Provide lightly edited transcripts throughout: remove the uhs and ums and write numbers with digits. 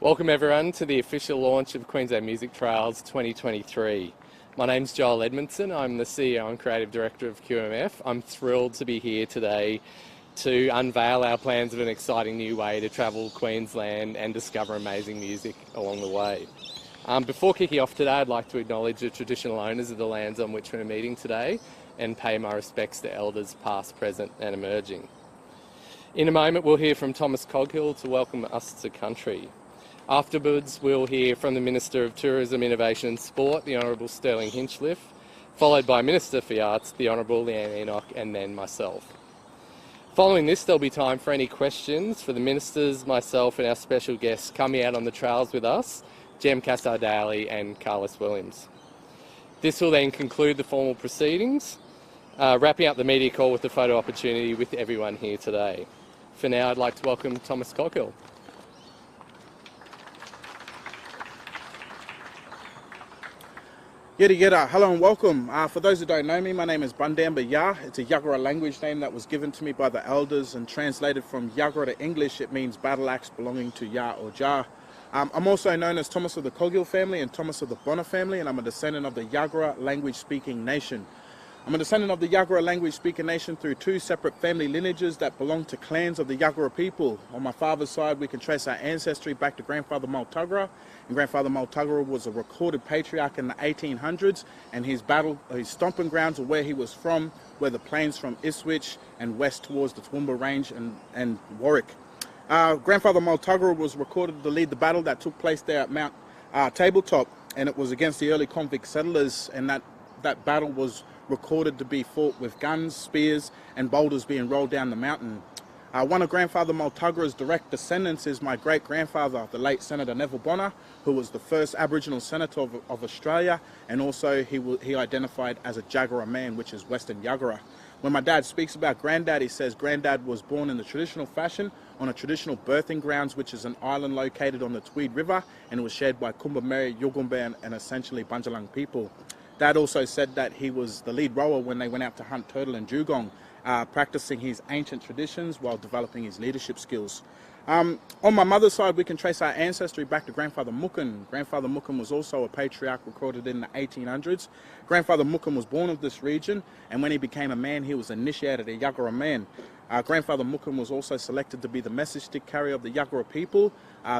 Welcome everyone to the official launch of Queensland Music Trails 2023. My name's Joel Edmondson, I'm the CEO and Creative Director of QMF. I'm thrilled to be here today to unveil our plans of an exciting new way to travel Queensland and discover amazing music along the way. Before kicking off today, I'd like to acknowledge the traditional owners of the lands on which we're meeting today and pay my respects to elders past, present and emerging. In a moment we'll hear from Thomas Coghill to welcome us to country. Afterwards we'll hear from the Minister of Tourism, Innovation and Sport, the Honourable Sterling Hinchliffe, followed by Minister for Arts, the Honourable Leanne Enoch, and then myself. Following this there'll be time for any questions for the Ministers, myself and our special guests coming out on the trails with us, Jem Cassar-Daly and Carlos Williams. This will then conclude the formal proceedings, wrapping up the media call with a photo opportunity with everyone here today. For now I'd like to welcome Thomas Coghill. Yeta, hello and welcome. For those who don't know me, my name is Bundamba Ya. It's a Yagara language name that was given to me by the elders, and translated from Yagara to English it means battle axe belonging to Ya or Ja. I'm also known as Thomas of the Coghill family and Thomas of the Bonner family, and I'm a descendant of the Yagara language speaking nation. I'm a descendant of the Yagara language speaking nation through two separate family lineages that belong to clans of the Yagara people. On my father's side we can trace our ancestry back to Grandfather Maltugra, and Grandfather Maltugra was a recorded patriarch in the 1800s, and his stomping grounds, or where he was from, were the plains from Ipswich and west towards the Toowoomba Range and Warwick. Grandfather Maltugra was recorded to lead the battle that took place there at Mount Tabletop, and it was against the early convict settlers, and that battle was recorded to be fought with guns, spears and boulders being rolled down the mountain. One of Grandfather Maltugra's direct descendants is my great-grandfather, the late Senator Neville Bonner, who was the first Aboriginal Senator of Australia, and also he identified as a Jagera man, which is Western Yagara. When my dad speaks about Granddad, he says Granddad was born in the traditional fashion on a traditional birthing grounds, which is an island located on the Tweed River, and it was shared by Kumbameri, Yugambeh and essentially Bunjalung people. Dad also said that he was the lead rower when they went out to hunt turtle and dugong, practicing his ancient traditions while developing his leadership skills. On my mother's side, we can trace our ancestry back to Grandfather Mookin. Grandfather Mookin was also a patriarch recorded in the 1800s. Grandfather Mookin was born of this region, and when he became a man, he was initiated a Yagara man. Grandfather Mookin was also selected to be the message stick carrier of the Yagara people.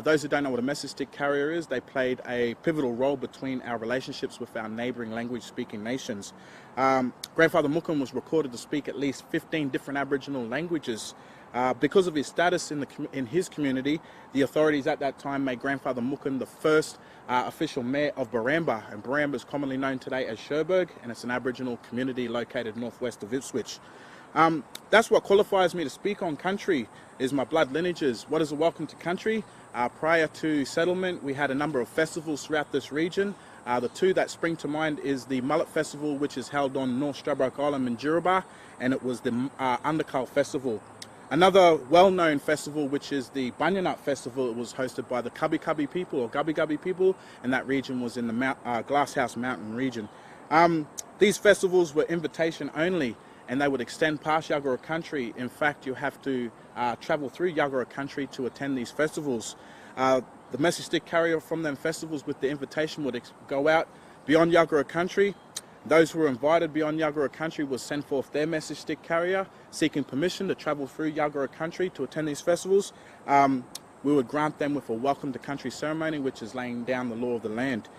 Those who don't know what a message stick carrier is, they played a pivotal role between our relationships with our neighbouring language-speaking nations. Grandfather Mookin was recorded to speak at least 15 different Aboriginal languages. Because of his status in his community, the authorities at that time made Grandfather Mookin the first official mayor of Baramba, and Baramba is commonly known today as Cherbourg, and it's an Aboriginal community located northwest of Ipswich. That's what qualifies me to speak on country, is my blood lineages. What is a welcome to country? Prior to settlement, we had a number of festivals throughout this region. The two that spring to mind is the Mullet Festival, which is held on North Stradbroke Island in Jiribah, and it was the Undercull Festival. Another well-known festival, which is the Bunyanut Festival, it was hosted by the Cubby Cubby people, or Gubby Gubby people, and that region was in the Glasshouse Mountain region. These festivals were invitation only, and they would extend past Yagara country. In fact, you have to travel through Yagara country to attend these festivals. The message stick carrier from them festivals with the invitation would go out beyond Yagara country. Those who were invited beyond Yagara country would send forth their message stick carrier seeking permission to travel through Yagara country to attend these festivals. We would grant them with a welcome to country ceremony, which is laying down the law of the land.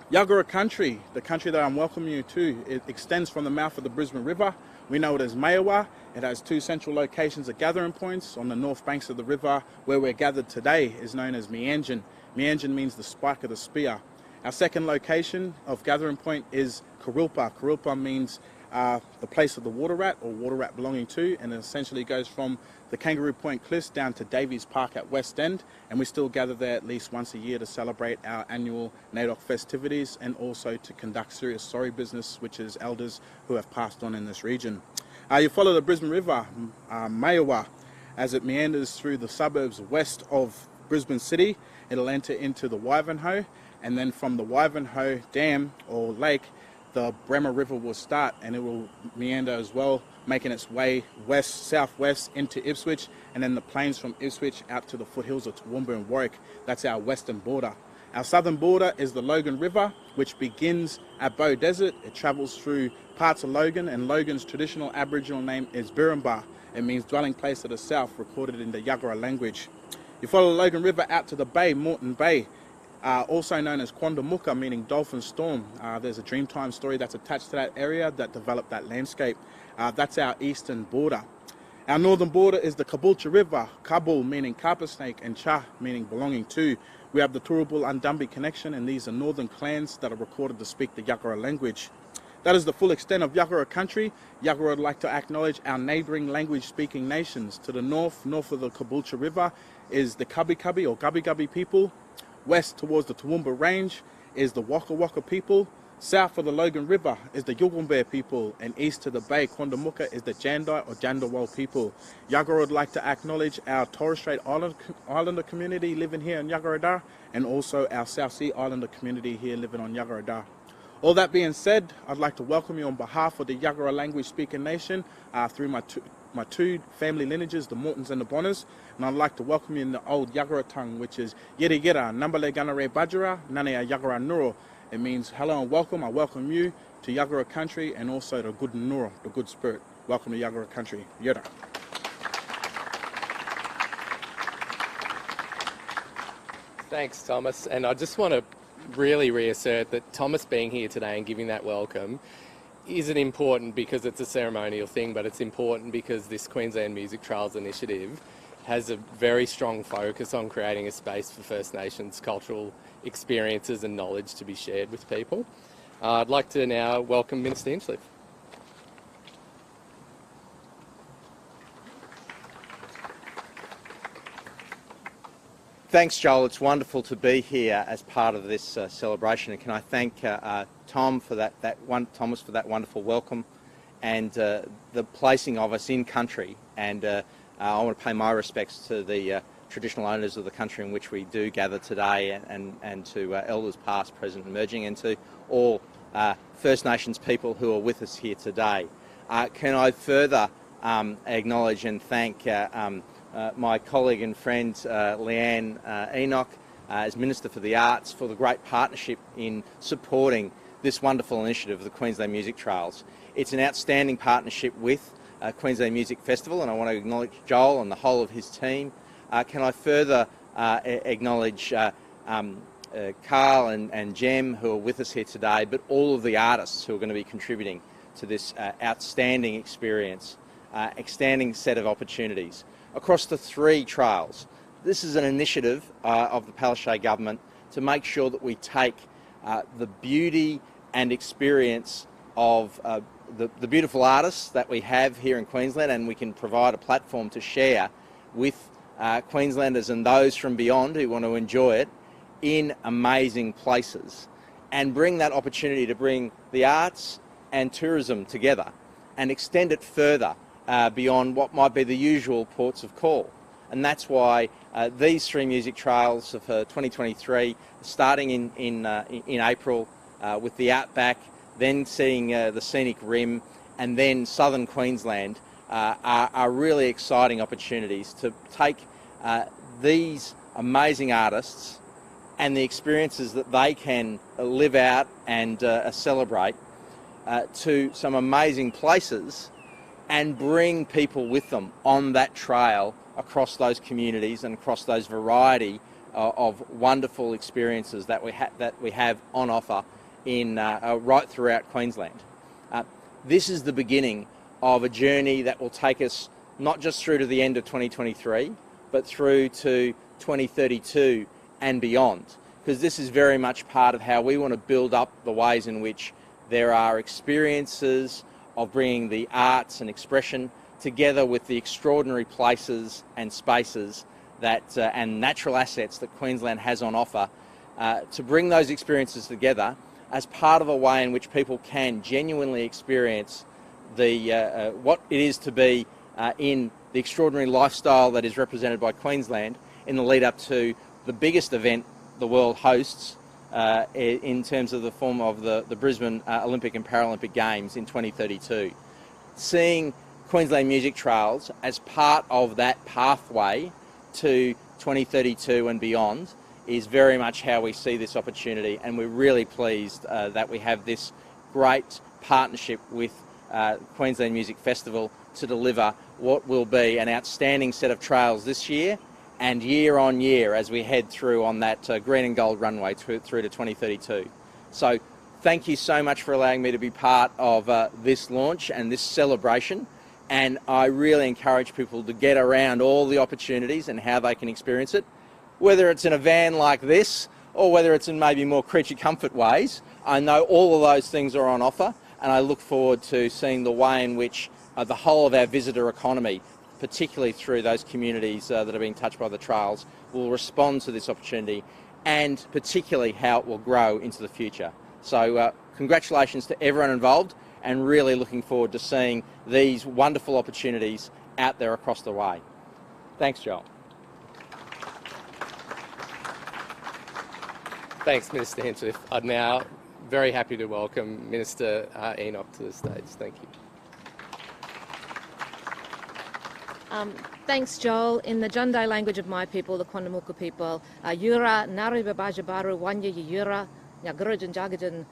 Yagara country, the country that I'm welcoming you to, it extends from the mouth of the Brisbane River. We know it as Mayawa. It has two central locations of gathering points. On the north banks of the river, where we're gathered today, is known as Meanjin. Meanjin means the spike of the spear. Our second location of gathering point is Kurilpa. Kurilpa means the place of the water rat, or water rat belonging to, and it essentially goes from the Kangaroo Point Cliffs down to Davies Park at West End, and we still gather there at least once a year to celebrate our annual NAIDOC festivities, and also to conduct serious sorry business, which is elders who have passed on in this region. You follow the Brisbane River, Mayawa, as it meanders through the suburbs west of Brisbane City. It'll enter into the Wivenhoe, and then from the Wivenhoe Dam or lake, the Bremer River will start, and it will meander as well making its way southwest into Ipswich, and then the plains from Ipswich out to the foothills of Toowoomba and Warwick. That's our western border. Our southern border is the Logan River, which begins at Bow Desert. It travels through parts of Logan, and Logan's traditional Aboriginal name is Birrambah. It means dwelling place of the south, recorded in the Yagara language. You follow the Logan River out to the bay, Moreton Bay, also known as Quandamooka, meaning Dolphin Storm. There's a Dreamtime story that's attached to that area that developed that landscape. That's our eastern border. Our northern border is the Caboolture River, Kabul meaning carpet snake and Cha meaning belonging to. We have the Turrbal Undambi connection, and these are northern clans that are recorded to speak the Yagara language. That is the full extent of Yagara country. Yagara would like to acknowledge our neighbouring language-speaking nations. To the north of the Caboolture River, is the Kabi Kabi or Gabi Gabi people. West towards the Toowoomba Range is the Waka Waka people. South of the Logan River is the Yugambeh people, and east to the bay, Quandamooka, is the Jandai or Jandawal people. Yagara would like to acknowledge our Torres Strait Islander community living here in Yagara, and also our South Sea Islander community here living on Yagara. All that being said, I'd like to welcome you on behalf of the Yagara language speaking nation through my two family lineages, the Mortons and the Bonners, and I'd like to welcome you in the old Yagara tongue, which is Yeri Gira, Nambale Ganare Bajara, Nanea Yagara Nuro. It means hello and welcome. I welcome you to Yagara country, and also the good Nuro, the good spirit. Welcome to Yagara country. Yera. Thanks, Thomas. And I just want to really reassert that Thomas being here today and giving that welcome isn't important because it's a ceremonial thing, but it's important because this Queensland Music Trails initiative has a very strong focus on creating a space for First Nations cultural experiences and knowledge to be shared with people. I'd like to now welcome Minister Hinchliffe. Thanks, Joel. It's wonderful to be here as part of this celebration. And can I thank Thomas for that wonderful welcome and the placing of us in country. And I want to pay my respects to the traditional owners of the country in which we do gather today, and to elders past, present, and emerging, and to all First Nations people who are with us here today. Can I further acknowledge and thank my colleague and friend Leanne Enoch as Minister for the Arts for the great partnership in supporting this wonderful initiative of the Queensland Music Trails. It's an outstanding partnership with Queensland Music Festival, and I want to acknowledge Joel and the whole of his team. Can I further acknowledge Carl and Jem, who are with us here today, but all of the artists who are going to be contributing to this outstanding experience, outstanding set of opportunities across the three trails. This is an initiative of the Palaszczuk government to make sure that we take the beauty and experience of the beautiful artists that we have here in Queensland, and we can provide a platform to share with Queenslanders and those from beyond who want to enjoy it in amazing places, and bring that opportunity to bring the arts and tourism together and extend it further beyond what might be the usual ports of call. And that's why these three music trails for 2023, starting in April with the Outback, then seeing the Scenic Rim, and then Southern Queensland, are really exciting opportunities to take these amazing artists and the experiences that they can live out and celebrate to some amazing places, and bring people with them on that trail across those communities and across those variety of wonderful experiences that we have on offer in right throughout Queensland. This is the beginning of a journey that will take us not just through to the end of 2023, but through to 2032 and beyond, because this is very much part of how we want to build up the ways in which there are experiences of bringing the arts and expression together with the extraordinary places and spaces that and natural assets that Queensland has on offer, to bring those experiences together as part of a way in which people can genuinely experience the what it is to be in the extraordinary lifestyle that is represented by Queensland in the lead up to the biggest event the world hosts in terms of the form of the Brisbane Olympic and Paralympic Games in 2032. Seeing Queensland Music Trails as part of that pathway to 2032 and beyond is very much how we see this opportunity, and we're really pleased that we have this great partnership with Queensland Music Festival to deliver what will be an outstanding set of trails this year and year on year as we head through on that green and gold runway through to 2032. So thank you so much for allowing me to be part of this launch and this celebration, and I really encourage people to get around all the opportunities and how they can experience it, whether it's in a van like this or whether it's in maybe more creature comfort ways. I know all of those things are on offer, and I look forward to seeing the way in which the whole of our visitor economy, particularly through those communities that are being touched by the trails, will respond to this opportunity, and particularly how it will grow into the future. So congratulations to everyone involved, and really looking forward to seeing these wonderful opportunities out there across the way. Thanks, Joel. Thanks, Minister Hinchliffe. I'm now very happy to welcome Minister Enoch to the stage. Thank you. Thanks, Joel. In the Jundai language of my people, the Quandamooka people, Yura, Nari Babajabaru, Wanya Yura, Nyagurajan Jagajan,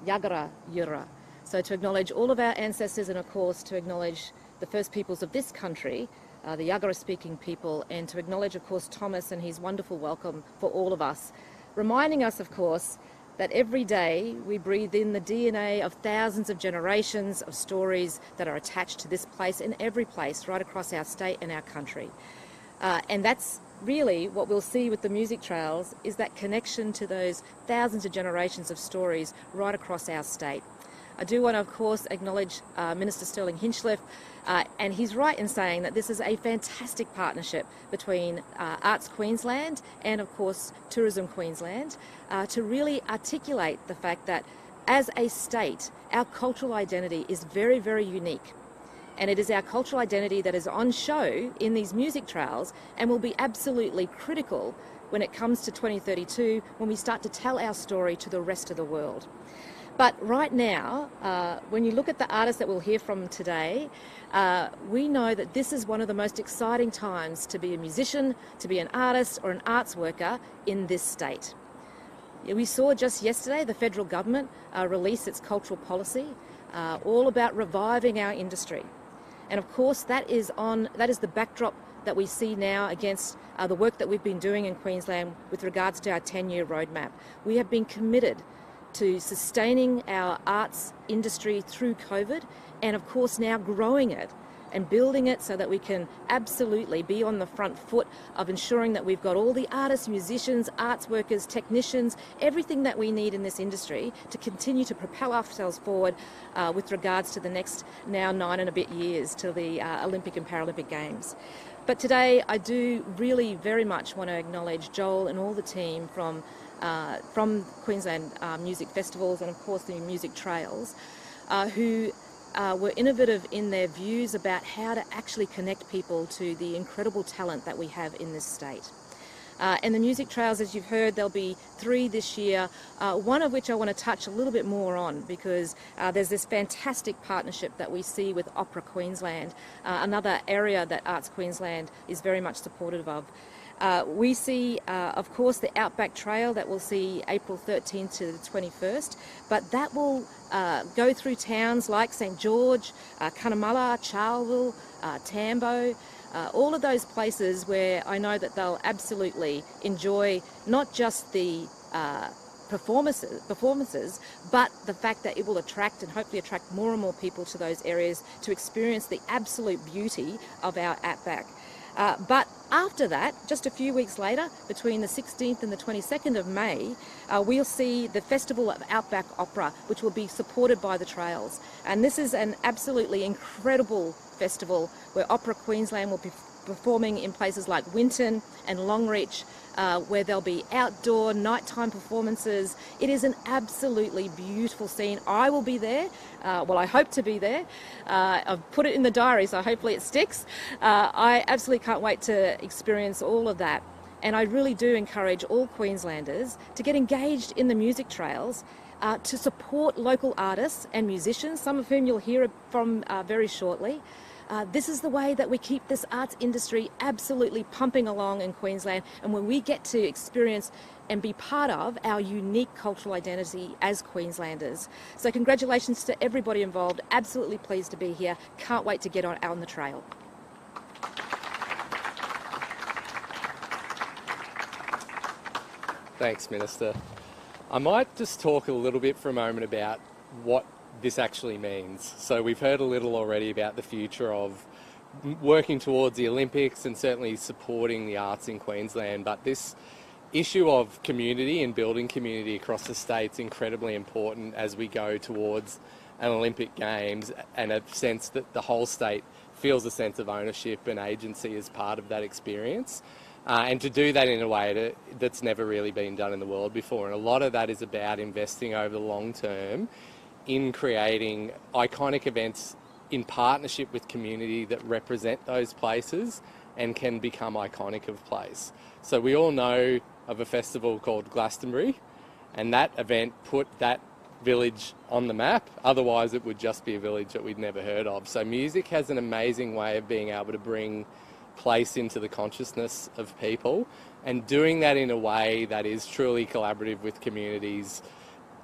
Yagara Yura. So to acknowledge all of our ancestors, and of course to acknowledge the first peoples of this country, the Yagara-speaking people, and to acknowledge, of course, Thomas and his wonderful welcome for all of us. Reminding us, of course, that every day we breathe in the DNA of thousands of generations of stories that are attached to this place and every place right across our state and our country. And that's really what we'll see with the music trails, is that connection to those thousands of generations of stories right across our state. I do want to, of course, acknowledge Minister Sterling Hinchliffe, and he's right in saying that this is a fantastic partnership between Arts Queensland and, of course, Tourism Queensland to really articulate the fact that as a state, our cultural identity is very, very unique. And it is our cultural identity that is on show in these music trails and will be absolutely critical when it comes to 2032, when we start to tell our story to the rest of the world. But right now, when you look at the artists that we'll hear from today, we know that this is one of the most exciting times to be a musician, to be an artist or an arts worker in this state. We saw just yesterday the federal government release its cultural policy, all about reviving our industry. And of course, that is the backdrop that we see now against the work that we've been doing in Queensland with regards to our 10-year roadmap. We have been committed to sustaining our arts industry through COVID, and of course now growing it and building it so that we can absolutely be on the front foot of ensuring that we've got all the artists, musicians, arts workers, technicians, everything that we need in this industry to continue to propel ourselves forward with regards to the next now 9 and a bit years till the Olympic and Paralympic Games. But today I do really very much want to acknowledge Joel and all the team from Queensland Music Festivals and of course the Music Trails, who were innovative in their views about how to actually connect people to the incredible talent that we have in this state. And the Music Trails, as you've heard, there'll be 3 this year, one of which I want to touch a little bit more on, because there's this fantastic partnership that we see with Opera Queensland, another area that Arts Queensland is very much supportive of. We see, of course, the Outback Trail that we'll see April 13th to the 21st, but that will go through towns like St George, Cunnamulla, Charleville, Tambo, all of those places where I know that they'll absolutely enjoy not just the performances, but the fact that it will attract and hopefully attract more and more people to those areas to experience the absolute beauty of our Outback. But after that, just a few weeks later, between the 16th and the 22nd of May, we'll see the Festival of Outback Opera, which will be supported by the Trails. And this is an absolutely incredible festival where Opera Queensland will be performing in places like Winton and Longreach, where there'll be outdoor nighttime performances. It is an absolutely beautiful scene. I will be there. Well, I hope to be there. I've put it in the diary, so hopefully it sticks. I absolutely can't wait to experience all of that. And I really do encourage all Queenslanders to get engaged in the music trails, to support local artists and musicians, some of whom you'll hear from very shortly. This is the way that we keep this arts industry absolutely pumping along in Queensland, and when we get to experience and be part of our unique cultural identity as Queenslanders. So congratulations to everybody involved. Absolutely pleased to be here. Can't wait to get out on the trail. Thanks, Minister. I might just talk a little bit for a moment about what this actually means. So we've heard a little already about the future of working towards the Olympics and certainly supporting the arts in Queensland, but this issue of community and building community across the state is incredibly important as we go towards an Olympic Games, and a sense that the whole state feels a sense of ownership and agency as part of that experience. And to do that in a way that's never really been done in the world before. And a lot of that is about investing over the long term in creating iconic events in partnership with community that represent those places and can become iconic of place. So we all know of a festival called Glastonbury, and that event put that village on the map. Otherwise it would just be a village that we'd never heard of. So music has an amazing way of being able to bring place into the consciousness of people, and doing that in a way that is truly collaborative with communities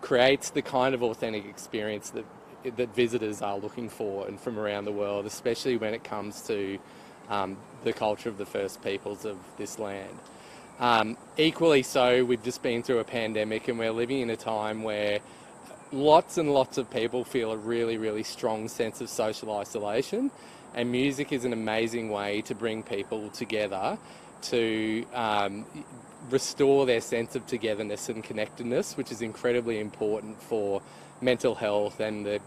creates the kind of authentic experience that visitors are looking for and from around the world, especially when it comes to the culture of the First Peoples of this land. Equally so, we've just been through a pandemic, and we're living in a time where lots and lots of people feel a really, really strong sense of social isolation, and music is an amazing way to bring people together to restore their sense of togetherness and connectedness, which is incredibly important for mental health and the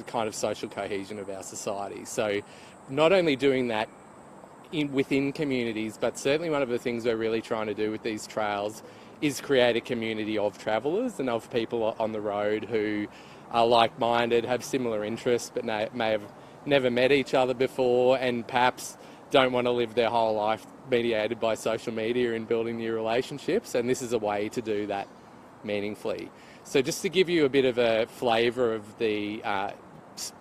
kind of social cohesion of our society. So not only doing that within communities, but certainly one of the things we're really trying to do with these trails is create a community of travellers and of people on the road who are like-minded, have similar interests, but may have never met each other before, and perhaps don't want to live their whole life mediated by social media and building new relationships, and this is a way to do that meaningfully. So just to give you a bit of a flavour of the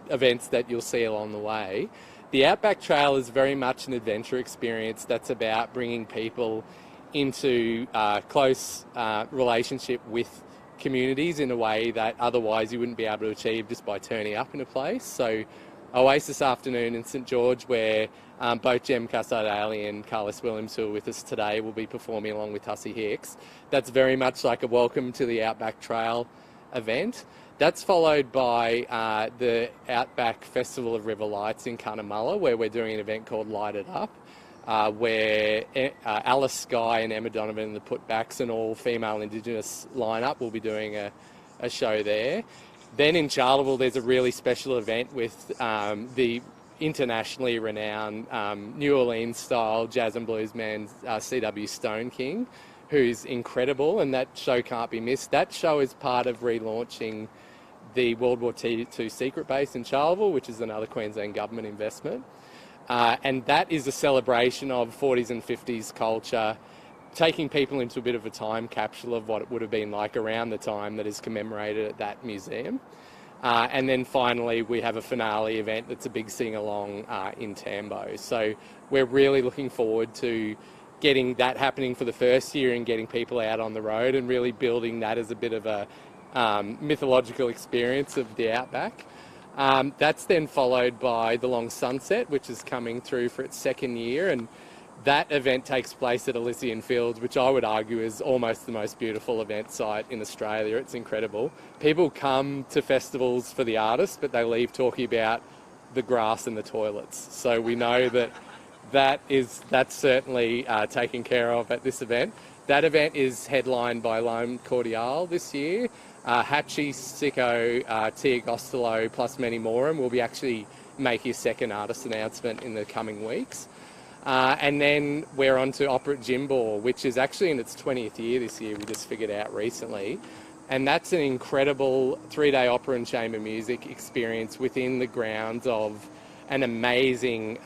events that you'll see along the way, the Outback Trail is very much an adventure experience that's about bringing people into close relationship with communities in a way that otherwise you wouldn't be able to achieve just by turning up in a place. So Oasis Afternoon in St George, where both Jem Cordiale and Carlos Williams, who are with us today, will be performing along with Hussey Hicks. That's very much like a welcome to the Outback Trail event. That's followed by the Outback Festival of River Lights in Cunnamulla, where we're doing an event called Light It Up, where Alice Skye and Emma Donovan and the Putbacks, an all-female Indigenous lineup, will be doing a show there. Then in Charleville, there's a really special event with the internationally renowned New Orleans-style jazz and blues man C.W. Stoneking, who's incredible, and that show can't be missed. That show is part of relaunching the World War II secret base in Charleville, which is another Queensland government investment. And that is a celebration of 40s and 50s culture, taking people into a bit of a time capsule of what it would have been like around the time that is commemorated at that museum. And then finally, we have a finale event that's a big sing-along in Tambo. So we're really looking forward to getting that happening for the first year and getting people out on the road and really building that as a bit of a mythological experience of the Outback. That's then followed by the Long Sunset, which is coming through for its second year, and that event takes place at Elysian Fields, which I would argue is almost the most beautiful event site in Australia. It's incredible. People come to festivals for the artists, but they leave talking about the grass and the toilets. So we know that that's certainly taken care of at this event. That event is headlined by Lime Cordiale this year. Hatchie, Sicko, Tia Gostelow, plus many more, and we'll be actually making a second artist announcement in the coming weeks. And then we're on to Opera at Jimbor, which is actually in its 20th year this year, we just figured out recently. And that's an incredible 3-day opera and chamber music experience within the grounds of an amazing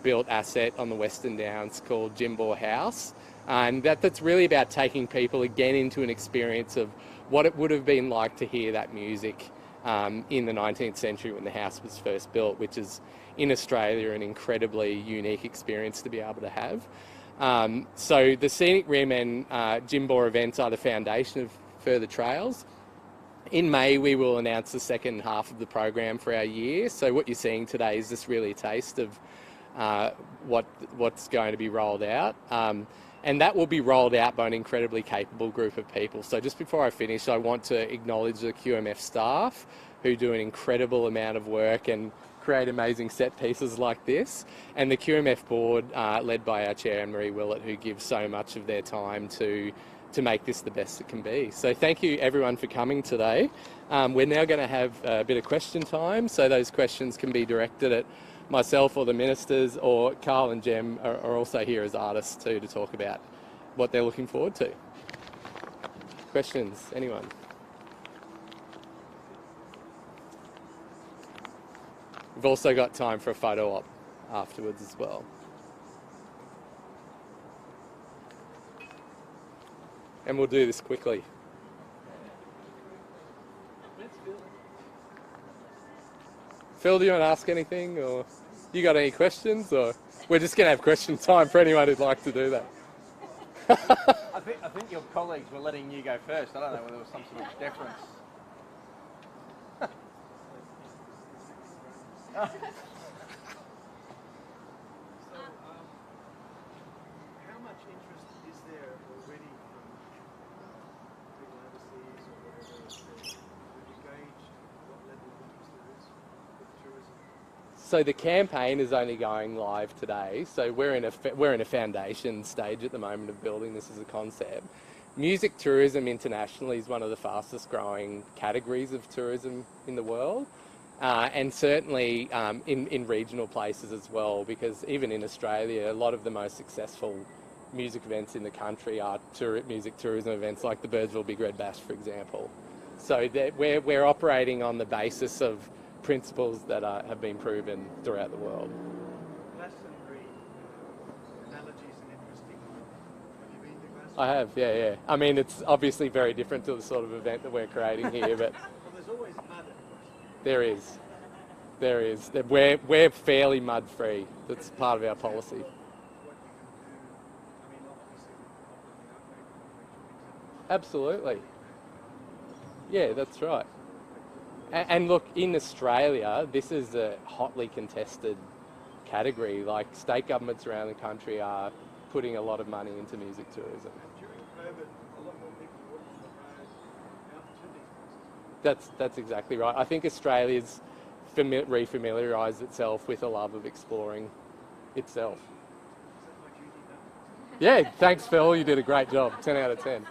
built asset on the Western Downs called Jimbor House. And that's really about taking people again into an experience of what it would have been like to hear that music in the 19th century when the house was first built, which is in Australia an incredibly unique experience to be able to have. So the Scenic Rim and Jimbo events are the foundation of further trails. In May we will announce the second half of the program for our year. So what you're seeing today is just really a taste of what's going to be rolled out. And that will be rolled out by an incredibly capable group of people. So just before I finish, I want to acknowledge the QMF staff who do an incredible amount of work and create amazing set pieces like this, and the QMF board led by our chair Anne-Marie Willett, who gives so much of their time to make this the best it can be. So thank you everyone for coming today. We're now going to have a bit of question time, so those questions can be directed at myself or the ministers, or Carl and Jem are also here as artists too to talk about what they're looking forward to. Questions, anyone? We've also got time for a photo op afterwards as well. And we'll do this quickly. Phil, do you want to ask anything, or you got any questions, or we're just going to have question time for anyone who'd like to do that? I think your colleagues were letting you go first. I don't know whether there was some sort of deference. How much interest is there already from people overseas or whatever to engage what level of interest there is with tourism? So the campaign is only going live today. So we're in a foundation stage at the moment of building this as a concept. Music tourism internationally is one of the fastest growing categories of tourism in the world. And certainly in regional places as well, because even in Australia, a lot of the most successful music events in the country are music tourism events like the Birdsville Big Red Bash, for example. So we're operating on the basis of principles that have been proven throughout the world. Glastonbury analogy is an interesting one. Have you been to Glastonbury? I have, yeah. I mean, it's obviously very different to the sort of event that we're creating here, but Well, there's always mud. there is. We're fairly mud-free. That's part of our policy. What you can do, I mean, obviously, Absolutely. Yeah, that's right. And look, in Australia, this is a hotly contested category. Like, state governments around the country are putting a lot of money into music tourism. during COVID, a lot more people walked on the road out to these places. That's exactly right. I think Australia's refamiliarised itself with a love of exploring itself. Is that my duty now? Yeah, thanks Phil, you did a great job. 10 out of 10.